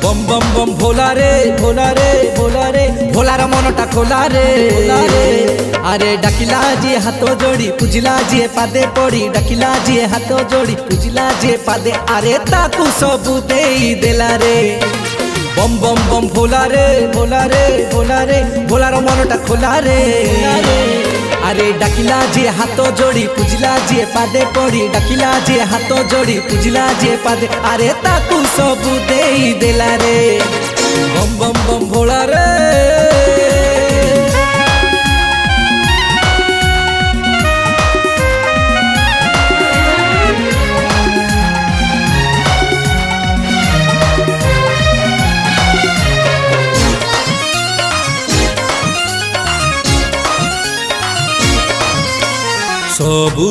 बम बम बम भोला रे भोला रे भोला रे भोलार मनटा खोला रे अरे डाकिला जी हाथ जोड़ी पूजिला जी पादे पड़ी डाकिला जी हाथ जोड़ी पूजिला जी पादे अरे ताकू सबू देई देला रे बम बम बम भोला रे भोला रे भोला रे भोलार मनटा खोला रे अरे डाकिला जी हाथ जोड़ी पूजिला जी पादे पड़ी डाकिला जी हाथ जोड़ी पूजिला जी पादे अरे ताकू सबू देई देला रे बम बम बम भोला रे। सबू